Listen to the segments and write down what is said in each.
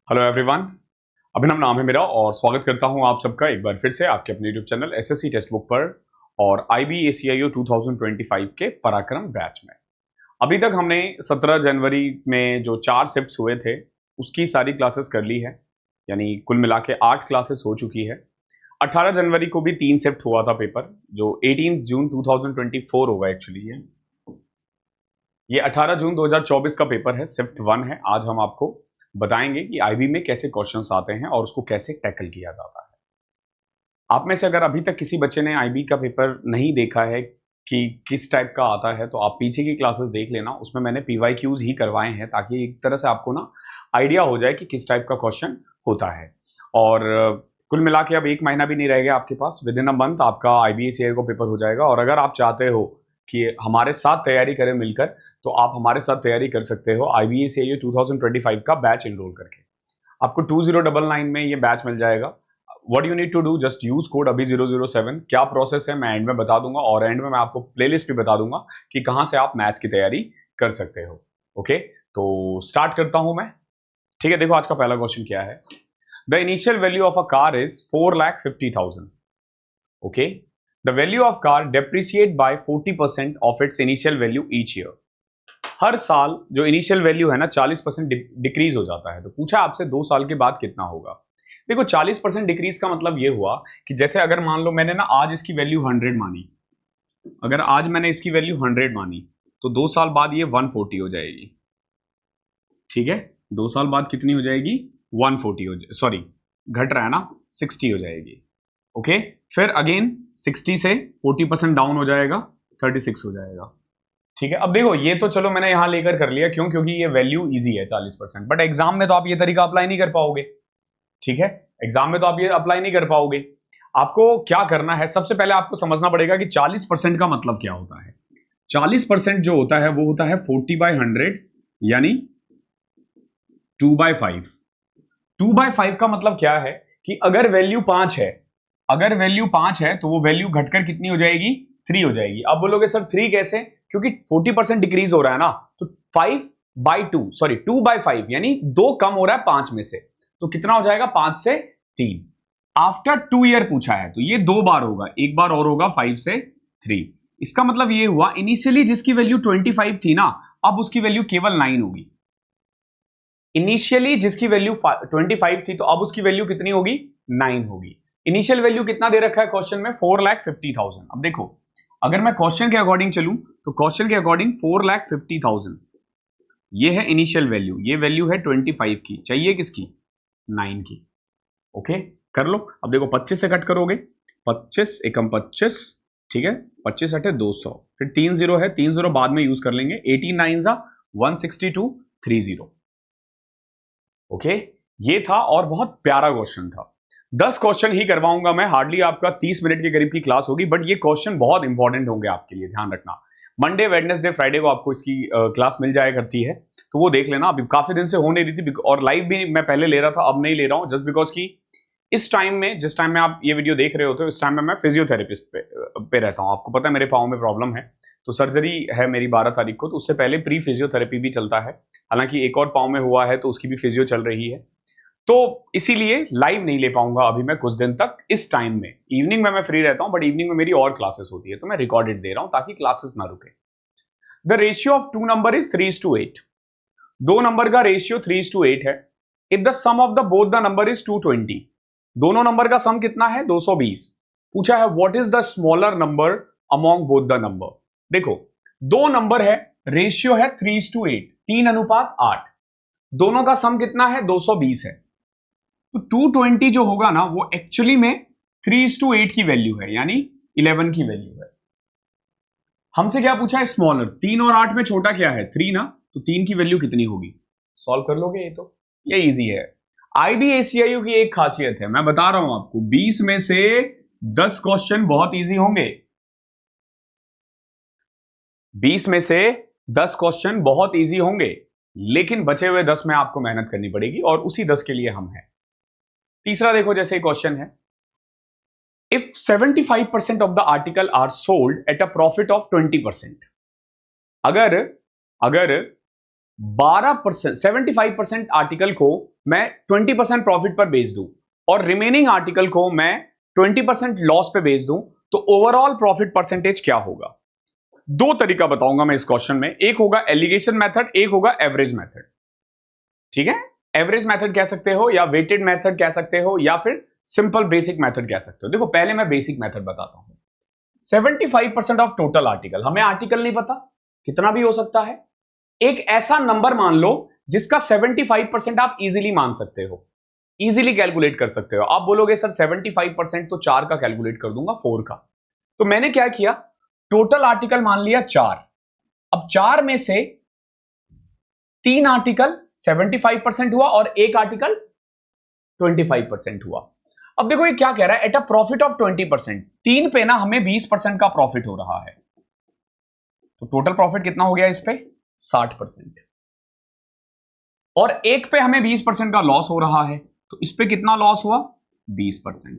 Hello everyone. अभिनव नाम है मेरा और स्वागत करता हूं आप सबका एक बार फिर से आपके अपने YouTube channel SSC text book पर और IBACIO 2025 के पराक्रम बैच में। अभी तक हमने 17 जनवरी में जो 4 शिफ्ट्स हुए थे उसकी सारी क्लासेस कर ली है, यानी कुल मिला के 8 क्लासेस हो चुकी है। 18 जनवरी को भी 3 शिफ्ट हुआ था पेपर, जो 18 जून 2024 होगा। एक्चुअली ये 18 जून 2024 का पेपर है, शिफ्ट 1 है। आज हम आपको बताएंगे कि IB में कैसे क्वेश्चंस आते हैं और उसको कैसे टैकल किया जाता है। आप में से अगर अभी तक किसी बच्चे ने IB का पेपर नहीं देखा है कि किस टाइप का आता है, तो आप पीछे की क्लासेस देख लेना, उसमें मैंने PYQs ही करवाए हैं ताकि एक तरह से आपको ना आइडिया हो जाए कि किस टाइप का क्वेश्चन होता है। और कुल मिला के अब 1 महीना भी नहीं रहेगा आपके पास, विद इन अ मंथ आपका IBACIO का पेपर हो जाएगा। और अगर आप चाहते हो कि हमारे साथ तैयारी करें मिलकर, तो आप हमारे साथ तैयारी कर सकते हो IBACIO 2025 का बैच इनरोल करके। आपको 2099 में ये बैच मिल जाएगा। What you need to do, just use code अभी 007। क्या प्रोसेस है मैं एंड में बता दूंगा, और एंड में मैं आपको प्लेलिस्ट भी बता दूंगा कि कहां से आप मैच की तैयारी कर सकते हो। ओके, तो स्टार्ट करता हूं मैं। ठीक है, देखो आज का पहला क्वेश्चन क्या है। The initial value of a car is 4,50,000। Okay, the value of car depreciate by 40% of its initial value each year. हर साल जो इनिशियल वैल्यू है ना 40% डिक्रीज हो जाता है। तो पूछा आपसे 2 साल के बाद कितना होगा। देखो 40% डिक्रीज का मतलब ये हुआ कि जैसे अगर मान लो मैंने ना आज इसकी वैल्यू 100 मानी, अगर आज मैंने इसकी वैल्यू 100 मानी, तो 2 साल बाद ये 140 हो जाएगी। ठीक है, 2 साल बाद कितनी हो जाएगी? 140 हो जाए, सॉरी घट रहा है ना, 60 हो जाएगी। ओके, फिर अगेन 60 से 40% डाउन हो जाएगा, 36 हो जाएगा। ठीक है, अब देखो ये तो चलो मैंने यहां लेकर कर लिया, क्यों? क्योंकि ये वैल्यू इजी है 40%, बट एग्जाम में तो आप ये तरीका अप्लाई नहीं कर पाओगे। ठीक है, एग्जाम में तो आप ये अप्लाई नहीं कर पाओगे। आपको क्या करना है, सबसे पहले आपको समझना पड़ेगा कि 40% का मतलब क्या होता है। 40% जो होता है वो होता है 40/100, यानी 2/5। 2/5 का मतलब क्या है कि अगर वैल्यू 5 है, अगर वैल्यू 5 है तो वो वैल्यू घटकर कितनी हो जाएगी? 3 हो जाएगी। अब बोलोगे सर 3 कैसे? क्योंकि 40% डिक्रीज हो रहा है ना, तो 2/5 यानी 2 कम हो रहा है 5 में से, तो कितना हो जाएगा? 5 से 3। आफ्टर 2 ईयर पूछा है, तो ये 2 बार होगा, एक बार और होगा 5 से 3। इसका मतलब ये हुआ इनिशियली जिसकी वैल्यू 25 थी ना, अब उसकी वैल्यू केवल 9 होगी। इनिशियली जिसकी वैल्यू 25 थी, तो अब उसकी वैल्यू कितनी होगी? 9 होगी। इनिशियल वैल्यू कितना दे रखा है क्वेश्चन में? 4,50,000। अब देखो, अगर मैं क्वेश्चन के अकॉर्डिंग चलूं, तो क्वेश्चन के अकॉर्डिंग 4,50,000 ये है इनिशियल वैल्यू, ये वैल्यू है 25 की, चाहिए किसकी? 9 की। ओके, कर लो। अब देखो 25 से कट करोगे, 25 एकम 25, ठीक है, 25 अठे 200, फिर 3 जीरो है, 3 जीरो बाद में यूज कर लेंगे, 18 9 162 30। ओके, ये था और बहुत प्यारा क्वेश्चन था। 10 क्वेश्चन ही करवाऊंगा मैं, हार्डली आपका 30 मिनट के करीब की क्लास होगी, बट ये क्वेश्चन बहुत इंपॉर्टेंट होंगे आपके लिए, ध्यान रखना। मंडे वेडनेसडे फ्राइडे को आपको इसकी क्लास मिल जाया करती है, तो वो देख लेना। अभी काफी दिन से हो नहीं रही थी, और लाइव भी मैं पहले ले रहा था, अब नहीं ले रहा हूं, जस्ट बिकॉज की इस टाइम में, जिस टाइम में आप ये वीडियो देख रहे होते हो, इस टाइम में मैं फिजियोथेरेपिस्ट पे रहता हूँ। आपको पता है मेरे पाँव में प्रॉब्लम है, तो सर्जरी है मेरी 12 तारीख को, तो उससे पहले प्री फिजियोथेरेपी भी चलता है। हालांकि एक और पाँव में हुआ है तो उसकी भी फिजियो चल रही है, तो इसीलिए लाइव नहीं ले पाऊंगा अभी मैं कुछ दिन तक। इस टाइम में इवनिंग में मैं फ्री रहता हूं, बट इवनिंग में मेरी और क्लासेस होती है, तो मैं रिकॉर्डेड दे रहा हूं ताकि क्लासेस ना रुके। The ratio of 2 number is 3:8। 2 नंबर का रेशियो 3:8 है। If the sum of the both the number is 220, दोनों नंबर का सम कितना है? 220। पूछा है what is the smaller number among both the number. देखो, दो नंबर है, रेशियो है 3:8, 3:8, दोनों का सम कितना है? 220 है। तो 220 जो होगा ना, वो एक्चुअली में 3:8 की वैल्यू है, यानी 11 की वैल्यू है। हमसे क्या पूछा है? स्मॉलर। 3 और 8 में छोटा क्या है? 3 ना, तो 3 की वैल्यू कितनी होगी? सॉल्व कर लोगे ये तो, ये इजी है। IBACIO की एक खासियत है, मैं बता रहा हूं आपको, 20 में से 10 क्वेश्चन बहुत इजी होंगे। 20 में से 10 क्वेश्चन बहुत इजी होंगे, लेकिन बचे हुए 10 में आपको मेहनत करनी पड़ेगी, और उसी 10 के लिए हम हैं। तीसरा देखो, जैसे क्वेश्चन है, if 75% of the article are sold at a profit of 20%, अगर अगर 12% 75% आर्टिकल को मैं 20% प्रॉफिट पर बेच दूं और रिमेनिंग आर्टिकल को मैं 20% लॉस पे बेच दूं, तो ओवरऑल प्रॉफिट परसेंटेज क्या होगा? दो तरीका बताऊंगा मैं इस क्वेश्चन में, एक होगा एलिगेशन मेथड, एक होगा एवरेज मेथड। ठीक है, एवरेज मेथड कह सकते हो या वेटेड मेथड कह सकते हो या फिर सिंपल बेसिक मेथड कह सकते हो। देखो पहले मैं बेसिक मेथड बताता हूं। 75% ऑफ टोटल आर्टिकल, हमें आर्टिकल नहीं पता, कितना भी हो सकता है। एक ऐसा नंबर मान लो जिसका 75% आप इजीली मान सकते हो, इजीली कैलकुलेट कर सकते हो। आप बोलोगे सर 75% तो 4 का कैलकुलेट कर दूंगा, 4 का। तो मैंने क्या किया, टोटल आर्टिकल मान लिया 4। अब 4 में से 3 आर्टिकल 75% हुआ और एक आर्टिकल 25% हुआ। अब देखो ये क्या कह रहा है, एट अ प्रॉफिट ऑफ 20%, 3 पे ना हमें 20% का प्रॉफिट हो रहा है, तो टोटल प्रॉफिट कितना हो गया इस पे 60%। और एक पे हमें 20% का लॉस हो रहा है, तो इस पे कितना लॉस हुआ 20%।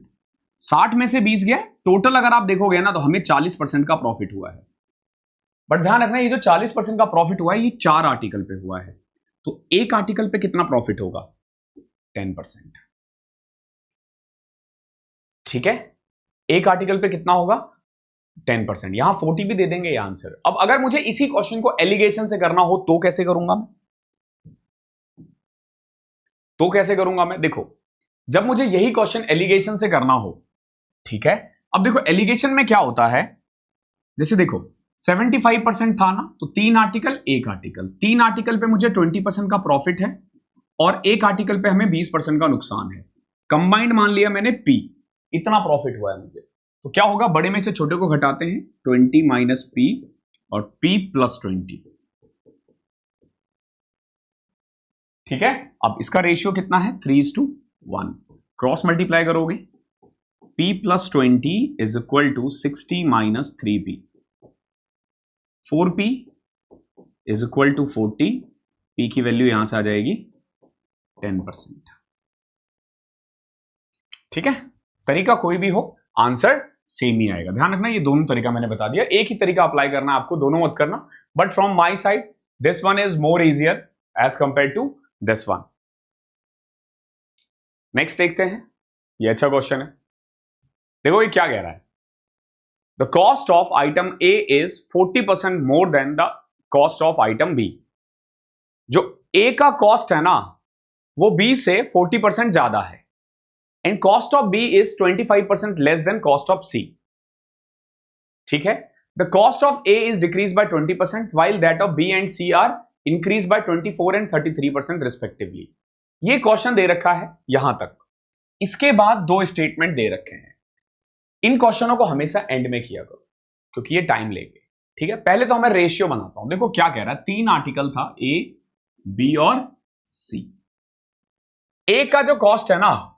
60 में से 20 गया, टोटल अगर आप देखोगे ना तो हमें 40% का प्रॉफिट हुआ है। बट ध्यान रखना ये जो 40% का प्रॉफिट हुआ है ये 4 आर्टिकल पे हुआ है, तो एक आर्टिकल पे कितना प्रॉफिट होगा 10%। ठीक है, एक आर्टिकल पे कितना होगा 10%। यहां 40 भी दे देंगे ये आंसर। अब अगर मुझे इसी क्वेश्चन को एलिगेशन से करना हो तो कैसे करूंगा मैं, देखो जब मुझे यही क्वेश्चन एलिगेशन से करना हो, ठीक है। अब देखो एलिगेशन में क्या होता है, जैसे देखो 75% था ना, तो 3 आर्टिकल, एक आर्टिकल, 3 आर्टिकल पे मुझे 20% का प्रॉफिट है और एक आर्टिकल पे हमें 20% का नुकसान है। कंबाइंड मान लिया मैंने P, इतना प्रॉफिट हुआ है मुझे, तो क्या होगा, बड़े में से छोटे को घटाते हैं, 20 माइनस P और P प्लस 20। ठीक है, अब इसका रेशियो कितना है 3:1, क्रॉस मल्टीप्लाई करोगे, P plus 20 is equal to 60 minus 3P, 4P is equal to 40, P की वैल्यू यहां से आ जाएगी 10%। ठीक है, तरीका कोई भी हो आंसर सेम ही आएगा। ध्यान रखना ये दोनों तरीका मैंने बता दिया, एक ही तरीका अप्लाई करना आपको, दोनों मत करना। But from my side this one is more easier as compare to this one. Next देखते हैं, ये अच्छा क्वेश्चन है। देखो ये क्या कह रहा है, the cost of item A is 40% more than the cost of item B. जो ए का कॉस्ट है ना वो बी से 40% ज्यादा है, and cost of B is 25% less than cost of C. ठीक है, the cost of A is decrease by 20% while that of B and C are increased by 24 and 33% respectively। ये क्वेश्चन दे रखा है यहां तक, इसके बाद दो स्टेटमेंट दे रखे हैं। इन क्वेश्चनों को हमेशा एंड में किया करो क्योंकि ये टाइम लेंगे। ठीक है, पहले तो मैं रेशियो बनाता हूं। देखो क्या कह रहा है, 3 आर्टिकल था ए, बी और सी। ए का जो कॉस्ट है ना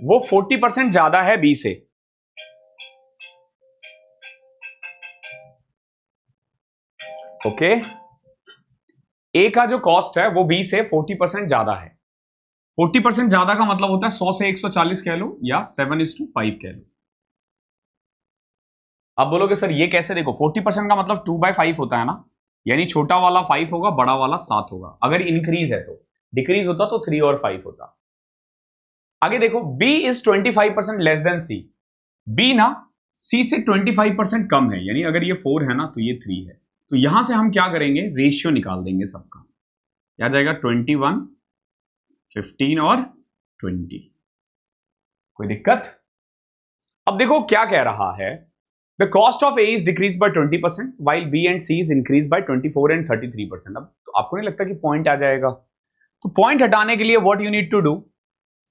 वो 40% ज्यादा है बी से, ओके। ए का जो कॉस्ट है वो बी से 40% ज्यादा है। 40% ज्यादा का मतलब होता है 100 से 140 कह लो या 7:5 कह लो। अब बोलोगे सर ये कैसे, देखो 40% का मतलब 2/5 होता है ना, यानी छोटा वाला 5 होगा, बड़ा वाला 7 होगा। अगर इंक्रीज है तो, डिक्रीज होता तो 3 और 5 होता। आगे देखो B is 25% less than C. B ना C से 25% कम है, यानी अगर ये 4 है ना तो ये 3 है। तो यहां से हम क्या करेंगे, रेशियो निकाल देंगे सबका, क्या जाएगा 21, 15 और 20। कोई दिक्कत? अब देखो क्या कह रहा है, the cost of A is decrease by 20% while B and C is increased by 24 and 33%। अब तो आपको नहीं लगता कि पॉइंट आ जाएगा? तो पॉइंट हटाने के लिए what you need to do,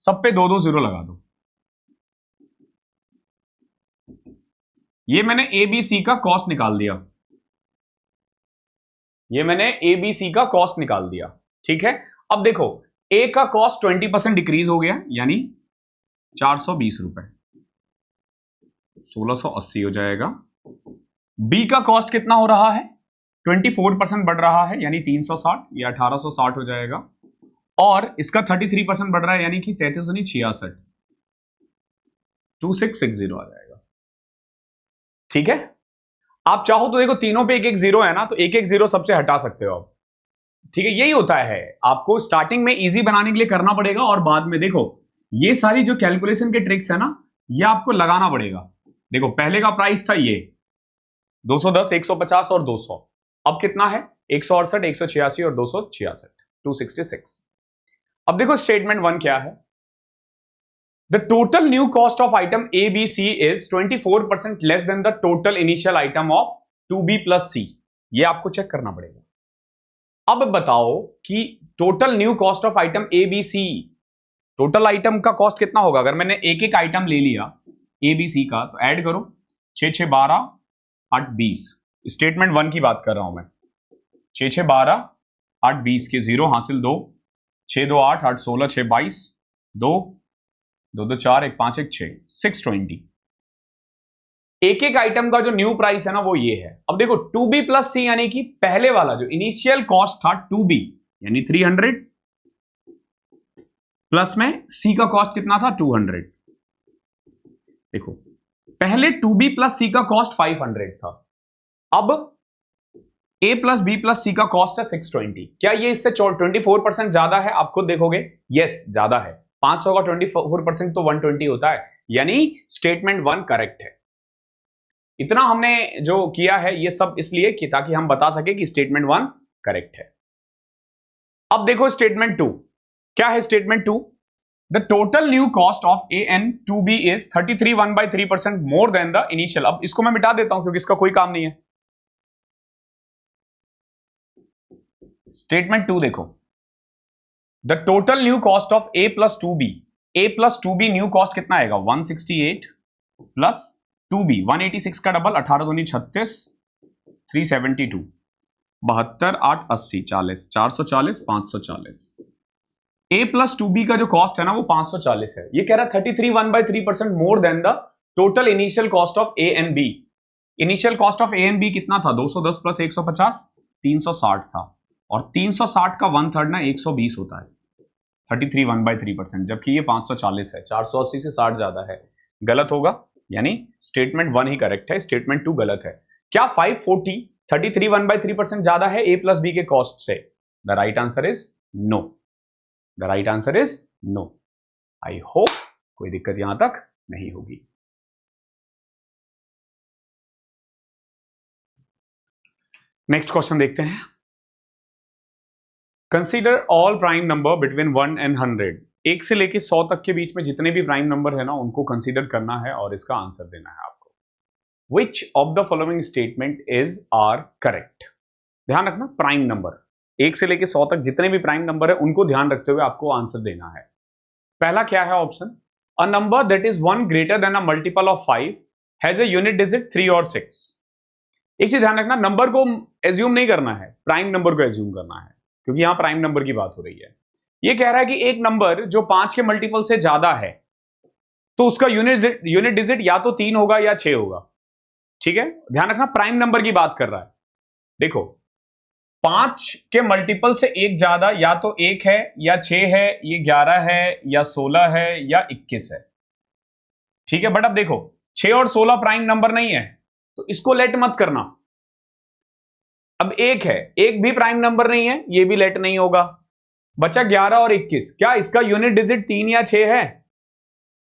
सब पे 2-2 जीरो लगा दो। ये मैंने ABC का कॉस्ट निकाल दिया, ये मैंने ABC का कॉस्ट निकाल दिया। ठीक है, अब देखो A का कॉस्ट 20% डिक्रीज हो गया, यानी 420 रुपए, 1680 हो जाएगा। B का कॉस्ट कितना हो रहा है, 24% बढ़ रहा है, यानी 360 या 1860 हो जाएगा। और इसका 33% बढ़ रहा है, यानी कि 3366, 2660 आ जाएगा। ठीक है, आप चाहो तो देखो तीनों पे एक एक जीरो है ना, तो एक एक जीरो सबसे हटा सकते हो आप। ठीक है, यही होता है, आपको स्टार्टिंग में इजी बनाने के लिए करना पड़ेगा और बाद में देखो ये सारी जो कैलकुलेशन के ट्रिक्स है ना, ये आपको लगाना पड़ेगा। देखो पहले का प्राइस था ये 210, 150 और 200, अब कितना है 168, 186 और 266, 266। अब देखो स्टेटमेंट 1 क्या है, the total new cost of item A B C is 24% less than the total initial item of 2B plus C. ये आपको चेक करना पड़ेगा। अब बताओ कि total new cost of item A B C, total item का cost कितना होगा? अगर मैंने एक एक आइटम ले लिया ए बी सी का, तो ऐड करो 6 6 12 8 20। स्टेटमेंट 1 की बात कर रहा हूं मैं। 6 6 12 8 20 के 0 हासिल 2, 6 2 8 8 16 6 22, 2 2 2 4 1 5 1 6, 620। एक एक आइटम का जो न्यू प्राइस है ना वो ये है। अब देखो 2B प्लस सी यानी कि पहले वाला जो इनिशियल कॉस्ट था 2B यानी 300 प्लस में सी का कॉस्ट कितना था 200। देखो पहले 2B प्लस सी का कॉस्ट 500 था, अब A प्लस बी प्लस सी का कॉस्ट है 620। क्या ये इससे 24% ज्यादा है? आप खुद देखोगे, यस ज्यादा है। 500 का 24% तो 120 होता है, यानी स्टेटमेंट 1 करेक्ट है। इतना हमने जो किया है ये सब इसलिए कि ताकि हम बता सके कि स्टेटमेंट 1 करेक्ट है। अब देखो स्टेटमेंट 2 क्या है। Statement 2, the total new cost of A and 2B is 33 1/3% more than the initial. अब इसको मैं मिटा देता हूं क्योंकि इसका कोई काम नहीं है। स्टेटमेंट 2 देखो, the total new cost of A plus 2B, A plus 2B new cost कितना आएगा 168 प्लस 2B 186 का डबल 18 दूनी 36 372 72 8 80 40 440 540। ए प्लस 2B का जो कॉस्ट है ना वो 540 है। ये कह रहा है 33 1/3% more than the total initial cost of A and B. Initial cost of A and B कितना था 210 प्लस 150 360 था, और 360 का 1/3 ना 120 होता है। 33 1/3%, जबकि ये 540 है, 480 से 60 ज्यादा है। गलत होगा, यानी स्टेटमेंट 1 ही करेक्ट है, स्टेटमेंट 2 गलत है। क्या 540 33 1/3% ज्यादा है ए प्लस बी के कॉस्ट से? The right answer is no. The right answer is no. I hope कोई दिक्कत यहां तक नहीं होगी। नेक्स्ट क्वेश्चन देखते हैं। Consider all prime number between 1 and 100। 1 से लेके 100 तक के बीच में जितने भी प्राइम नंबर है ना उनको कंसीडर करना है और इसका आंसर देना है आपको। Which of the following statement is are correct? ध्यान रखना, प्राइम नंबर 1 से लेके 100 तक जितने भी प्राइम नंबर है उनको ध्यान रखते हुए आपको आंसर देना है। पहला क्या है option, a number that is 1 greater than a multiple of 5 has a unit digit 3 और 6। एक चीज ध्यान रखना, नंबर को एज्यूम नहीं करना है, प्राइम नंबर को एज्यूम करना है, क्योंकि यहां प्राइम नंबर की बात हो रही है। ये कह रहा है कि एक नंबर जो 5 के मल्टीपल से ज्यादा है तो उसका यूनिट डिजिट या तो 3 होगा या 6 होगा। ठीक है, ध्यान रखना प्राइम नंबर की बात कर रहा है। देखो 5 के मल्टीपल से एक ज्यादा या तो 1 है या 6 है, ये 11 है या 16 है या 21 है। ठीक है, बट अब देखो 6 और 16 प्राइम नंबर नहीं है तो इसको लेट मत करना। अब 1 है, 1 भी प्राइम नंबर नहीं है, ये भी लेट नहीं होगा। बचा 11 और 21। क्या इसका यूनिट डिजिट 3 या 6 है?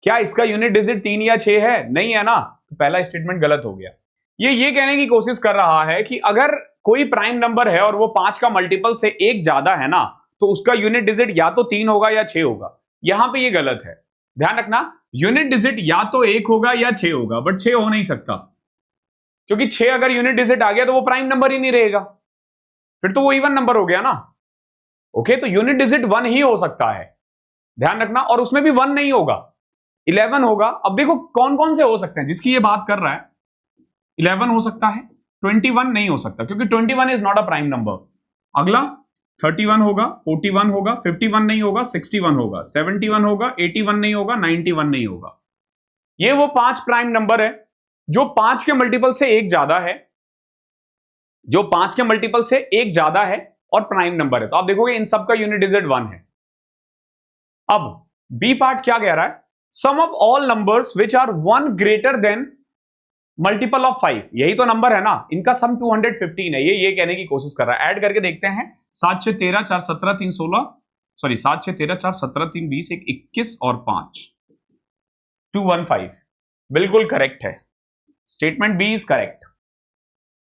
क्या इसका यूनिट डिजिट 3 या 6 है? नहीं है ना, तो पहला स्टेटमेंट गलत हो गया। ये कहने की कोशिश कर रहा है कि अगर कोई प्राइम नंबर है और वो 5 का मल्टीपल से एक ज्यादा है ना तो उसका यूनिट डिजिट या तो 3 होगा या 6 होगा। यहां पे ये गलत है। ध्यान रखना, यूनिट डिजिट या तो 1 होगा या 6 होगा, बट 6 हो नहीं सकता, क्योंकि 6 अगर यूनिट डिजिट आ गया तो वो प्राइम नंबर ही नहीं रहेगा, फिर तो वो इवन नंबर हो गया ना। ओके, तो यूनिट डिजिट 1 ही हो सकता है, ध्यान रखना, और उसमें भी 1 नहीं होगा, 11 होगा। अब देखो कौन कौन से हो सकते हैं जिसकी ये बात कर रहा है। 11 हो सकता है, 21 नहीं हो सकता क्योंकि 21 is not a prime number. अगला 31 होगा, 41 होगा, 51 नहीं होगा, 61 होगा, 71 होगा, 81 नहीं होगा, 91 नहीं होगा। ये वो 5 प्राइम नंबर है जो 5 के मल्टीपल से एक ज्यादा है, जो 5 के मल्टीपल से एक ज्यादा है और प्राइम नंबर है। तो आप देखोगे इन सब का यूनिट डिजिट 1 है। अब बी पार्ट क्या कह रहा है, sum of all numbers which are 1 greater than multiple of 5, यही तो नंबर है ना, इनका सम 215 है, ये कहने की कोशिश कर रहा है। ऐड करके देखते हैं, 7 6 13 4 17 3 16, सॉरी 7 6 13 4 17 3 20 1 21 और 5 215, बिल्कुल करेक्ट है। Statement B is correct.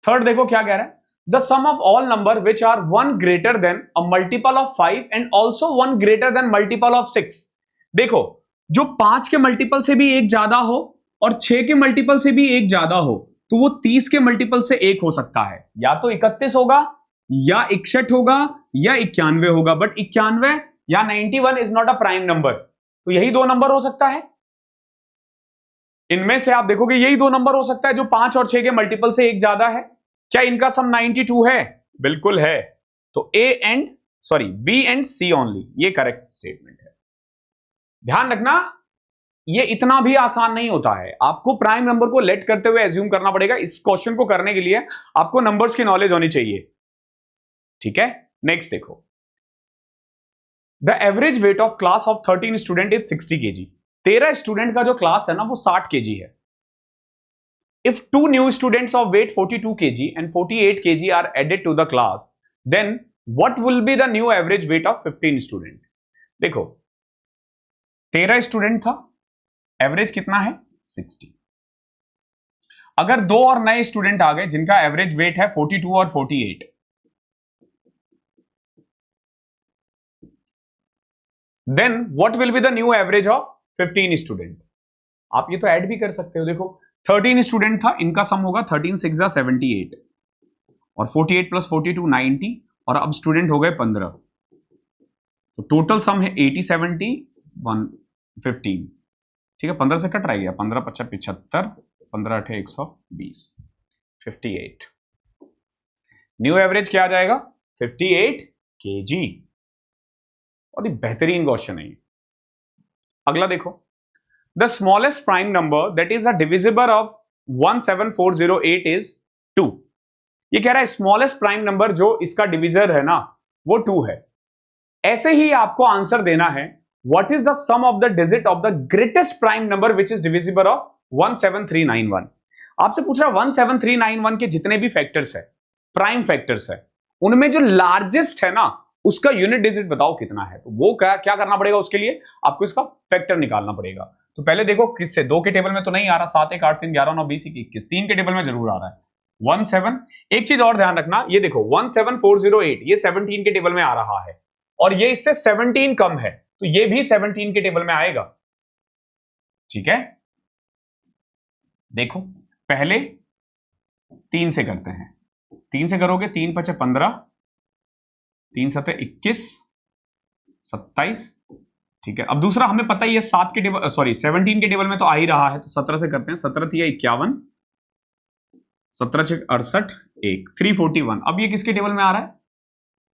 Third देखो क्या कह रहा है, the sum of all number which are 1 greater than a multiple of 5 and also 1 greater than multiple of 6। देखो, जो 5 के मल्टीपल से भी एक ज्यादा हो और 6 के मल्टीपल से भी एक ज्यादा हो, तो वो 30 के मल्टीपल से एक हो सकता है, या तो 31 होगा, या 61 होगा, या 91 होगा। बट 91 या 91 is not a prime number, तो यही दो नंबर हो सकता है। इनमें से आप देखोगे यही दो नंबर हो सकता है जो 5 और 6 के मल्टीपल से एक ज्यादा है। क्या इनका सम 92 है? बिल्कुल है। तो बी एंड सी ओनली, ये करेक्ट स्टेटमेंट है। ध्यान रखना, ये इतना भी आसान नहीं होता है, आपको प्राइम नंबर को लेट करते हुए एज्यूम करना पड़ेगा। इस क्वेश्चन को करने के लिए आपको नंबर्स की नॉलेज होनी चाहिए, ठीक है। नेक्स्ट देखो, the average weight of class of 13 student is 60 kg। 13 student का जो क्लास है ना वो 60 kg है। If 2 new students of weight 42 kg and 48 kg are added to the class, then what will be the new average weight of 15 student. देखो, 13 student था, average कितना है? 60। अगर दो और नए स्टूडेंट आ गए जिनका एवरेज वेट है 42 और 48, then what will be the new average of 15 student. आप ये तो ऐड भी कर सकते हो। देखो, 13 स्टूडेंट था, इनका सम होगा 13 6 78 और 48 प्लस 42 90, और अब स्टूडेंट हो गए 15, तो टोटल सम है 80 70 115। ठीक है, 15 से कट रह गया, 15 55 75, 15 8 120, 58। न्यू एवरेज क्या आ जाएगा? 58 kg। और ये बेहतरीन क्वेश्चन है। अगला देखो, the smallest prime number that is a divisible of 17408 is 2। ये कह रहा है स्मॉलेस्ट प्राइम नंबर जो इसका डिविजर है ना वो 2 है। ऐसे ही आपको आंसर देना है, what is the sum of the digit of the greatest prime number which is divisible of 17391। आपसे पूछ रहा है 17391 के जितने भी फैक्टर्स है, प्राइम फैक्टर्स है, उनमें जो लार्जेस्ट है ना उसका यूनिट डिजिट बताओ कितना है। तो वो क्या करना पड़ेगा, उसके लिए आपको इसका फैक्टर निकालना पड़ेगा। तो पहले देखो किससे, 2 के टेबल में तो नहीं आ रहा, 7 1 8 3 11 9 20 21, 3 के टेबल में जरूर आ रहा है 17। एक चीज और ध्यान रखना, ये देखो 17408 ये 17 के टेबल में आ रहा है, और ये इससे 17 कम है, तो ये भी 17 के टेबल में आएगा। ठीक है, देखो पहले 3 से करते हैं, 3 से करोगे 3 5 15, 3 7 21 27। ठीक है, अब दूसरा हमें पता ही है 7 के टेबल, सॉरी 17 के टेबल में तो आ ही रहा है, तो 17 से करते हैं, 17 3 51, 17 6 68 1 341। अब ये किसके टेबल में आ रहा है?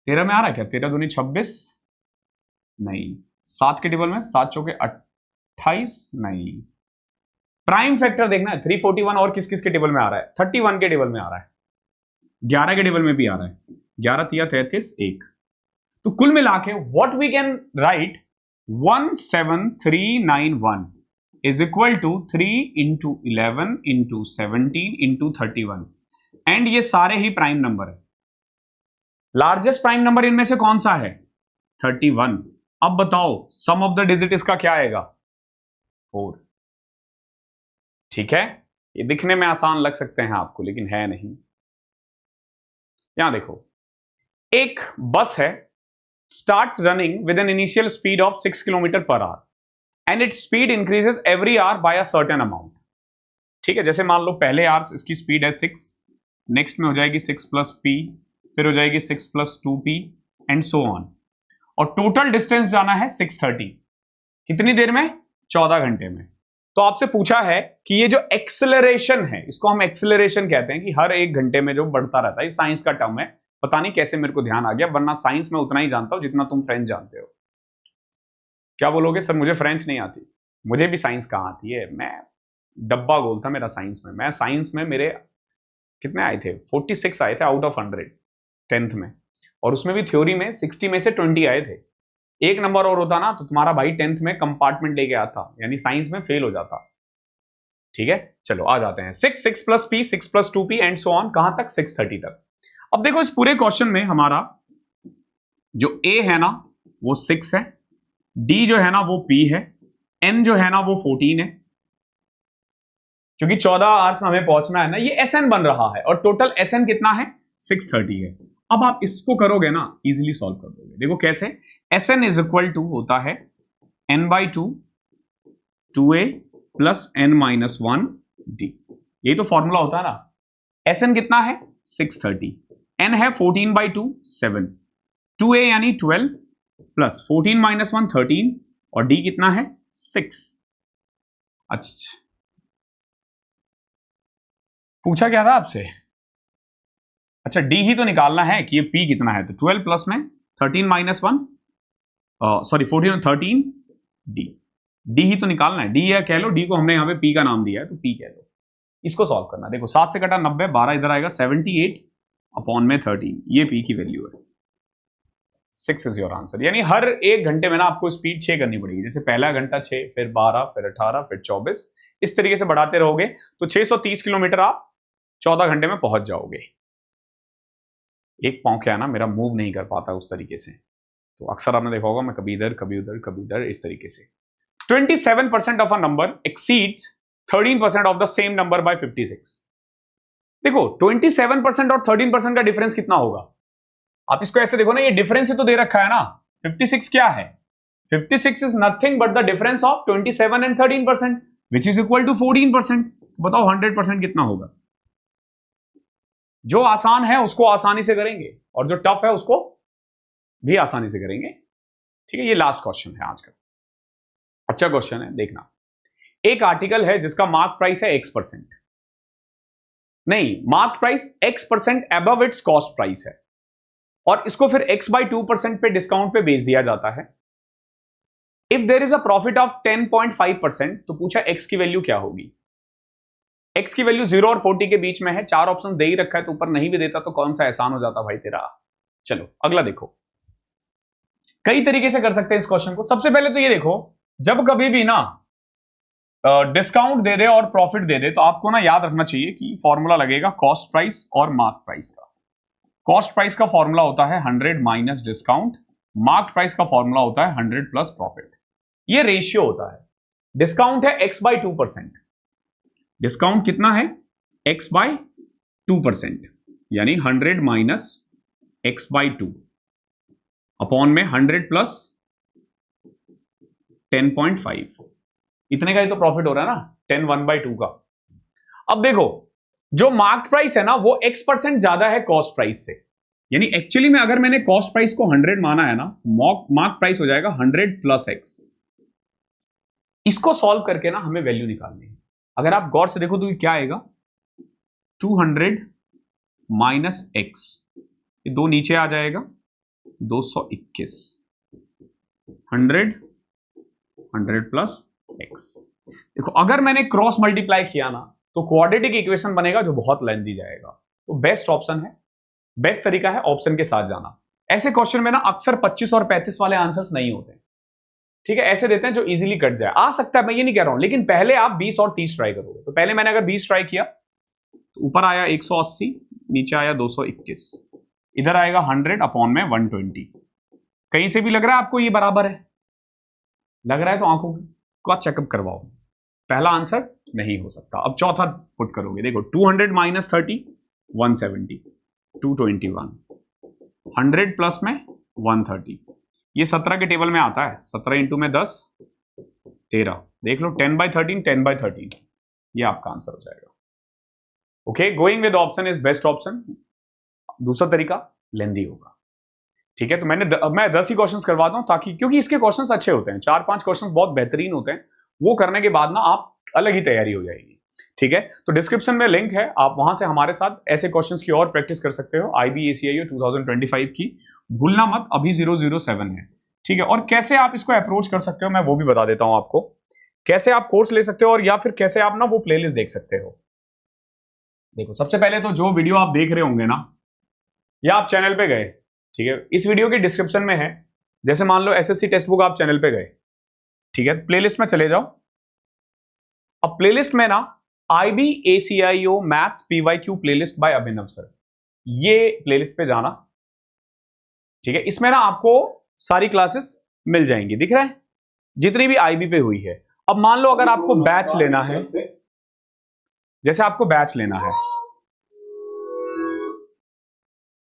13 में आ रहा है क्या? 13 दूनी 26 नहीं, 7 के टेबल में, 7 चौके 28 नहीं। प्राइम फैक्टर देखना है, 341 और किस किस के टेबल में आ रहा है? 31 के टेबल में आ रहा है, 11 के टेबल में भी आ रहा है, 11 3 33 1। तो कुल मिला के what we can write, 17391 is equal to 3 into 11 into 17 into 31, and ये सारे ही प्राइम नंबर है। लार्जेस्ट प्राइम नंबर इनमें से कौन सा है? 31। अब बताओ सम ऑफ द डिजिट इसका क्या आएगा? 4। ठीक है, ये दिखने में आसान लग सकते हैं आपको, लेकिन है नहीं। यहां देखो, एक बस है, starts running with an initial speed of 6 km per hour and its speed increases every hour by a certain amount। ठीक है, जैसे मान लो पहले आवर इसकी स्पीड है 6, नेक्स्ट में हो जाएगी 6 प्लस p, फिर हो जाएगी 6 plus 2p and so on, और टोटल डिस्टेंस जाना है 630। कितनी देर में? 14 घंटे में। तो आपसे पूछा है कि ये जो एक्सेलरेशन है, इसको हम एक्सेलरेशन कहते हैं, कि हर 1 घंटे में जो बढ़ता रहता है, ये साइंस का टर्म है। पता नहीं कैसे मेरे को ध्यान आ गया, वरना साइंस में उतना ही जानता हूं जितना तुम फ्रेंच जानते हो। क्या बोलोगे सर मुझे फ्रेंच नहीं आती? मुझे भी साइंस कहाँ आती है, मैं डब्बा गोल था मेरा साइंस में। मैं साइंस में मेरे कितने आए थे? 46 आए थे आउट ऑफ 100 10th में, और उसमें भी थ्योरी में 60 में से 20 आए थे। एक नंबर और होता ना तो तुम्हारा भाई 10th में कंपार्टमेंट लेके आता, यानी साइंस में फेल हो जाता। ठीक है, चलो आ जाते हैं 6 6 plus P 6 plus 2p and so on, कहां तक 630 तक। अब देखो इस पूरे क्वेश्चन में हमारा जो a है ना वो 6 है, d जो है ना वो p है, n जो है ना वो 14 है, क्योंकि 14 आवर्स में हमें पहुंचना है ना, ये SN बन रहा है और टोटल SN कितना है 630 है। अब आप इसको करोगे ना इजीली सॉल्व कर दोगे। देखो कैसे, SN इज इक्वल टू होता है n/2 2a plus n-1 d, यही तो फॉर्मूला होता है ना। SN कितना है 630, n है 14/2 7, 2a यानी 12 प्लस 14-1 13 और d कितना है 6। अच्छा पूछा क्या था आपसे, अच्छा d ही तो निकालना है कि ये p कितना है, तो 12 प्लस में 13-1 सॉरी 14 13 d ही तो निकालना है, d या कह लो, d को हमने यहां पे p का नाम दिया है तो p कह लो। इसको सॉल्व करना, देखो 7 से कटा 90, 12 इधर आएगा 78 अपॉन में 13, ये p की वैल्यू है। 6 इज योर आंसर। यानी हर एक घंटे में ना आपको स्पीड 6 करनी पड़ेगी, जैसे पहला घंटा 6, फिर 12, फिर 18, फिर 24, इस तरीके से बढ़ाते रहोगे तो 630 किलोमीटर आप 14 घंटे में पहुंच जाओगे। एक पांव क्या है ना, मेरा मूव नहीं कर पाता उस तरीके से, तो अक्सर आपने देखा होगा मैं कभी इधर कभी उधर कभी इधर इस तरीके से। 27% of a number exceeds 13% of the same number by 56। देखो 27% और 13% का डिफरेंस कितना होगा, आप इसको ऐसे देखो ना, ये डिफरेंस ही तो दे रखा है ना। 56 क्या है, 56 is nothing but the difference of 27 and 13% which is equal to 14%। बताओ 100% कितना होगा। जो आसान है उसको आसानी से करेंगे और जो टफ है उसको भी आसानी से करेंगे। ठीक है, ये लास्ट क्वेश्चन है आज का, अच्छा क्वेश्चन है, देखना। एक आर्टिकल है जिसका मार्क प्राइस है x%, नहीं mark price x% above it's cost price है, और इसको फिर x/2% पे डिस्काउंट पे बेच दिया जाता है। If there is a profit of 10.5%, तो पूछा x की वैल्यू क्या होगी। x की वैल्यू 0 और 40 के बीच में है, 4 ऑप्शन दे ही रखा है, तो ऊपर नहीं भी देता तो कौन सा एहसान हो जाता भाई तेरा। चलो अगला देखो, कई तरीके से कर सकते हैं इस क्वेश्चन को। सबसे पहले तो ये देखो, जब कभी भी ना डिस्काउंट दे दे और प्रॉफिट दे दे तो आपको ना याद रखना चाहिए कि फॉर्मूला लगेगा कॉस्ट प्राइस और मार्क प्राइस का। कॉस्ट प्राइस का फॉर्मूला होता है 100 माइनस डिस्काउंट, मार्क प्राइस का फॉर्मूला होता है 100 प्लस प्रॉफिट। ये रेशियो होता है। डिस्काउंट है x/2%, डिस्काउंट कितना है x/2%, यानी 100 माइनस x/2 अपॉन में 100 प्लस 10.5, इतने का ही तो प्रॉफिट हो रहा है ना, 10 1/2 का। अब देखो जो मार्क प्राइस है ना वो x% ज्यादा है कॉस्ट प्राइस से, यानी एक्चुअली में अगर मैंने कॉस्ट प्राइस को 100 माना है ना तो मार्क प्राइस हो जाएगा 100 प्लस x। इसको सॉल्व करके ना हमें वैल्यू निकालनी है। अगर आप गौर से देखो तो ये क्या आएगा, 200 माइनस x, ये दो नीचे आ जाएगा 221, 100 प्लस x। देखो अगर मैंने क्रॉस मल्टीप्लाई किया ना तो क्वाड्रेटिक इक्वेशन बनेगा जो बहुत लेंथी जाएगा, तो बेस्ट ऑप्शन है, बेस्ट तरीका है ऑप्शन के साथ जाना। ऐसे क्वेश्चन में ना अक्सर 25 और 35 वाले आंसर्स नहीं होते, ठीक है, ऐसे देते हैं जो इजीली कट जाए। आ सकता है, मैं ये नहीं कह रहा हूं, लेकिन पहले आप 20 और 30 ट्राई करोगे। तो पहले मैंने अगर 20 ट्राई किया तो ऊपर आया 180, नीचे आया 221, इधर आएगा 100 अपॉन में 120। कहीं से भी लग रहा है आपको ये बराबर है, लग रहा है तो आंखों का चेकअप करवाओ। पहला आंसर नहीं हो सकता। अब चौथा पुट करोगे, देखो 200 माइनस 30 170, 221, 100 प्लस में 130, ये 17 के टेबल में आता है, 17 इंटू में 10 13, देख लो 10/13 10/13, ये आपका आंसर हो जाएगा। Okay, going with option is best option. दूसरा तरीका लेंदी होगा, ठीक है। तो मैं 10 ही क्वेश्चंस करवाता हूं ताकि, क्योंकि इसके क्वेश्चंस अच्छे होते हैं, 4-5 क्वेश्चंस बहुत बेहतरीन होते हैं, वो करने के बाद ना आप अलग ही तैयारी हो जाएगी, ठीक है। तो डिस्क्रिप्शन में लिंक है, आप वहां से हमारे साथ ऐसे क्वेश्चंस की और प्रैक्टिस कर सकते हो। IBACIO 2025 की भूलना मत, अभी 007 है, ठीक है। और कैसे आप इसको अप्रोच कर सकते हो मैं वो भी बता देता हूं आपको, कैसे आप कोर्स ले सकते हो और या फिर कैसे आप ना वो प्लेलिस्ट देख सकते हो। देखो सबसे पहले तो जो वीडियो आप देख रहे होंगे ना, या आप चैनल पे गए, ठीक है, इस वीडियो के डिस्क्रिप्शन में है, जैसे मान लो SSC टेक्स्ट बुक आप चैनल पे गए, ठीक है, प्लेलिस्ट में चले जाओ। अब प्लेलिस्ट में ना IBACIO maths PYQ playlist by Abhinav sir, ये प्लेलिस्ट पे जाना, ठीक है। इसमें ना आपको सारी क्लासेस मिल जाएंगी, दिख रहा है, जितनी भी IB पे हुई है। अब मान लो अगर आपको बैच लेना है, जैसे आपको बैच लेना है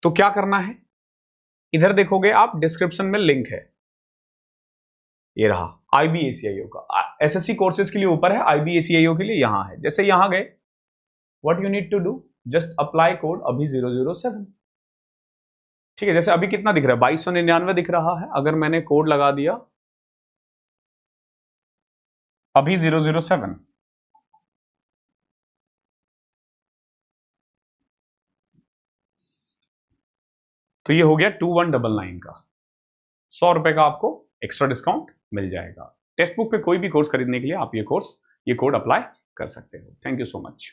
तो क्या करना है, इधर देखोगे आप, डिस्क्रिप्शन में लिंक है, ये रहा IBACIO का। SSC कोर्सेज के लिए ऊपर है, IBACIO के लिए यहां है। जैसे यहां गए, what you need to do, just apply code अभी 007, ठीक है। जैसे अभी कितना दिख रहा है, 2299 दिख रहा है। अगर मैंने कोड लगा दिया अभी 007, तो ये हो गया 2199 का, 100 रुपए का आपको एक्स्ट्रा डिस्काउंट मिल जाएगा। टेक्स्ट बुक पे कोई भी कोर्स खरीदने के लिए आप ये कोड अप्लाई कर सकते हो। Thank you so much.